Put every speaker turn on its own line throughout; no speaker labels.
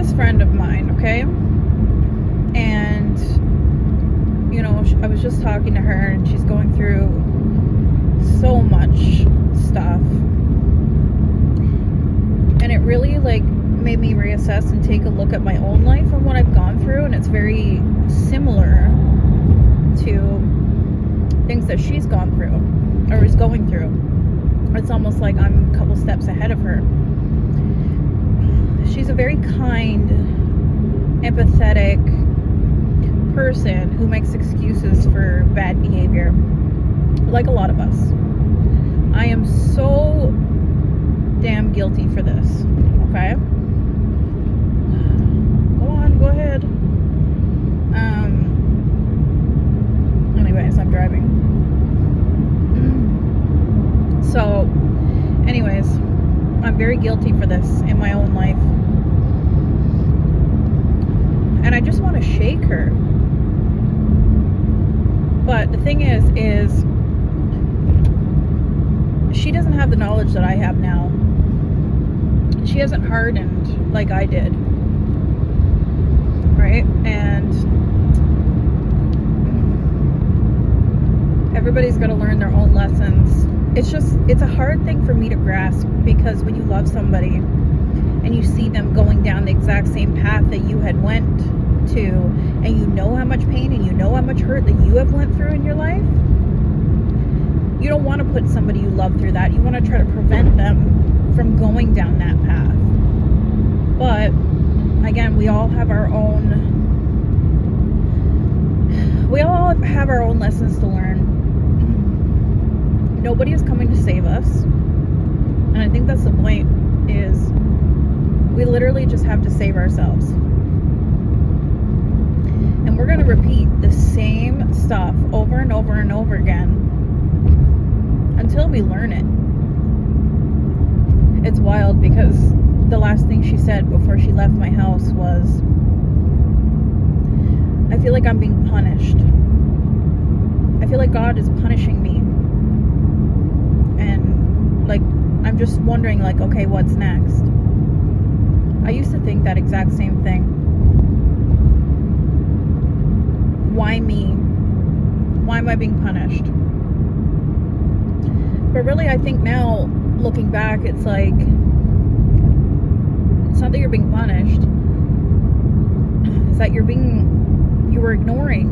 best friend of mine, okay? And, you know, I was just talking to her, and she's going through so much stuff. And it really, like, made me reassess and take a look at my own life and what I've gone through, and it's very similar to things that she's gone through, or is going through. It's almost like I'm a couple steps ahead of her. She's a very kind, empathetic person who makes excuses for bad behavior, like a lot of us. I am so damn guilty for this, okay? Go on, go ahead. Anyways, I'm driving. So, anyways, I'm very guilty for this in my own life. And I just want to shake her. But the thing is she doesn't have the knowledge that I have now. She hasn't hardened like I did. Right? And everybody's got to learn their own lessons. It's a hard thing for me to grasp, because when you love somebody and you see them going down the exact same path that you had went to, and you know how much pain and you know how much hurt that you have went through in your life, you don't want to put somebody you love through that. You want to try to prevent them from going down that path. But again, we all have our own lessons to learn. Nobody is coming to save us. And I think that's the point, is we literally just have to save ourselves. And we're going to repeat the same stuff over and over and over again until we learn it. It's wild, because the last thing she said before she left my house was, I feel like I'm being punished. I feel like God is punishing me. And, like, I'm just wondering, like, okay, what's next? I used to think that exact same thing. Why me? Why am I being punished? But really, I think now, looking back, it's like, it's not that you're being punished. It's that you were ignoring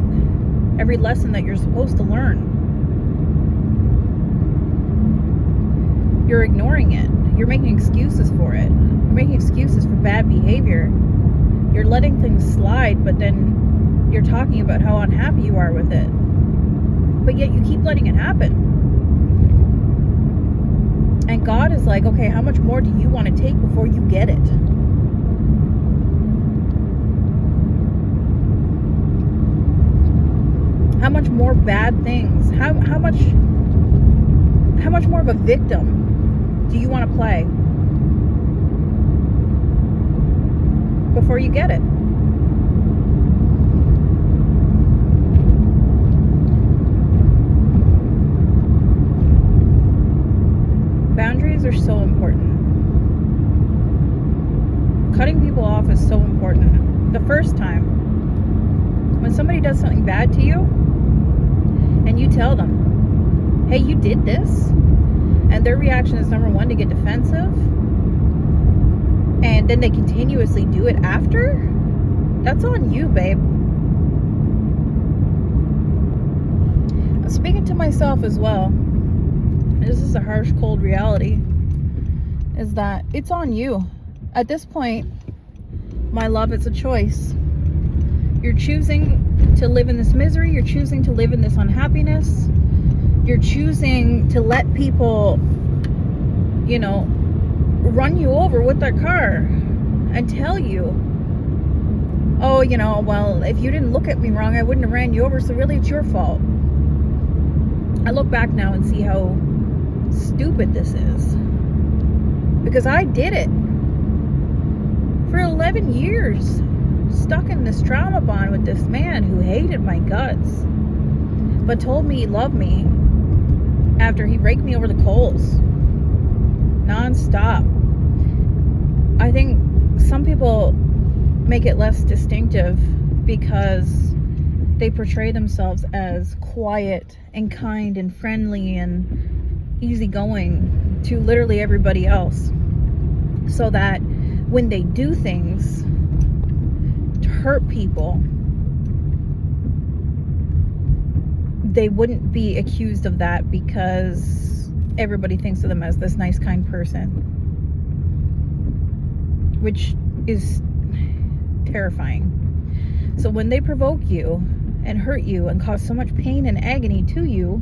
every lesson that you're supposed to learn. You're ignoring it. You're making excuses for it. You're making excuses for bad behavior. You're letting things slide, but then you're talking about how unhappy you are with it. But yet you keep letting it happen. And God is like, okay, how much more do you want to take before you get it? How much more bad things? How much more of a victim do you want to play before you get it? Boundaries are so important. Cutting people off is so important. The first time, when somebody does something bad to you, and you tell them, hey, you did this, and their reaction is, number one, to get defensive, and then they continuously do it after, that's on you, babe. I'm speaking to myself as well. This is a harsh, cold reality, is that it's on you. At this point, my love, it's a choice. You're choosing to live in this misery. You're choosing to live in this unhappiness. You're choosing to let people, you know, run you over with their car and tell you, oh, you know, well, if you didn't look at me wrong, I wouldn't have ran you over, so really it's your fault. I look back now and see how stupid this is, because I did it for 11 years, stuck in this trauma bond with this man who hated my guts, but told me he loved me after he raked me over the coals non-stop. I think some people make it less distinctive because they portray themselves as quiet and kind and friendly and easygoing to literally everybody else, so that when they do things to hurt people, they wouldn't be accused of that because everybody thinks of them as this nice, kind person, which is terrifying. So when they provoke you and hurt you and cause so much pain and agony to you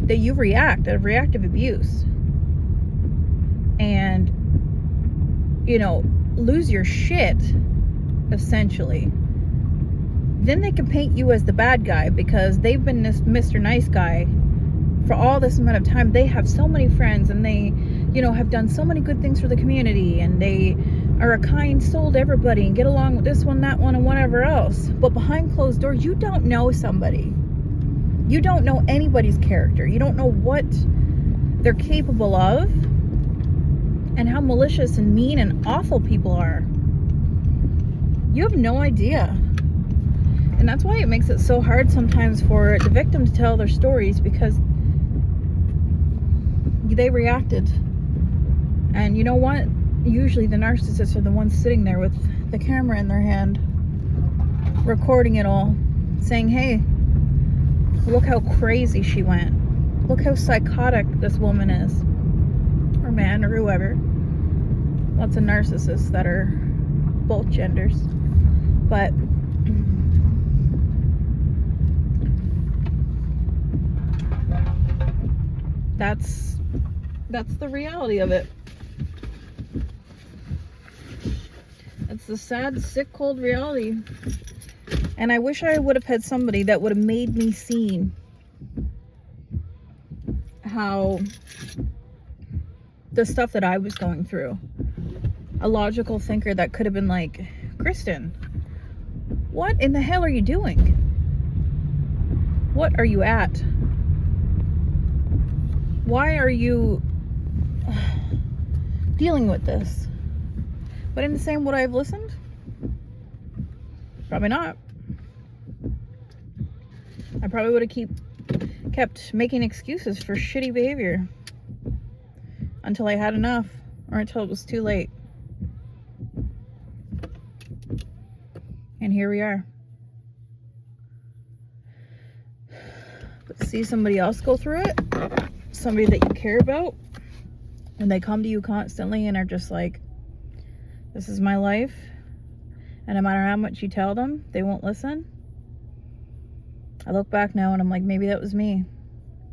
that you react out of reactive abuse and, lose your shit, essentially, then they can paint you as the bad guy because they've been this Mr. Nice Guy for all this amount of time. They have so many friends and they, have done so many good things for the community, and they are a kind soul to everybody and get along with this one, that one, and whatever else. But behind closed doors, you don't know somebody. You don't know anybody's character. You don't know what they're capable of and how malicious and mean and awful people are. You have no idea. And that's why it makes it so hard sometimes for the victim to tell their stories, because they reacted. And you know what? Usually the narcissists are the ones sitting there with the camera in their hand, recording it all, saying, hey, look how crazy she went. Look how psychotic this woman is. Or man, or whoever. Lots of narcissists that are both genders. But that's the reality of it. It's the sad, sick, cold reality. And I wish I would have had somebody that would have made me see how the stuff that I was going through. A logical thinker that could have been like, Kristen, what in the hell are you doing? What are you at? Why are you dealing with this? But in the same, would I have listened? Probably not. I probably would have kept making excuses for shitty behavior until I had enough, or until it was too late. And here we are. But see somebody else go through it, somebody that you care about, and they come to you constantly and are just like, this is my life, and no matter how much you tell them, they won't listen. I look back now and I'm like, maybe that was me.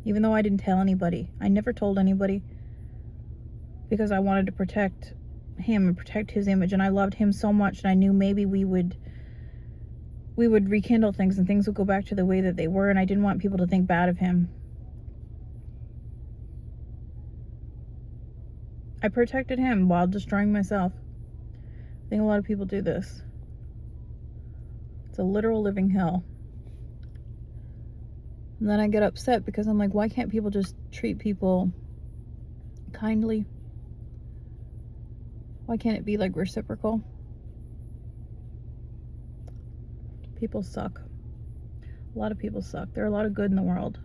Even though I didn't tell anybody. I never told anybody, because I wanted to protect him and protect his image, and I loved him so much, and I knew maybe we would rekindle things and things would go back to the way that they were, and I didn't want people to think bad of him. I protected him while destroying myself. I think a lot of people do this. It's a literal living hell. And then I get upset because I'm like, why can't people just treat people kindly? Why can't it be like reciprocal? People suck. A lot of people suck. There are a lot of good in the world.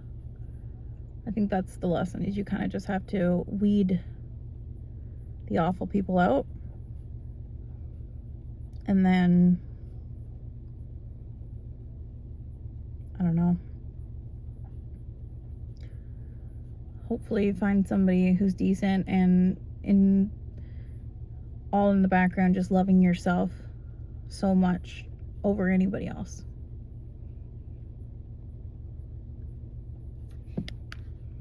I think that's the lesson, is you kind of just have to weed the awful people out. And then, I don't know. Hopefully you find somebody who's decent and in the background just loving yourself so much over anybody else.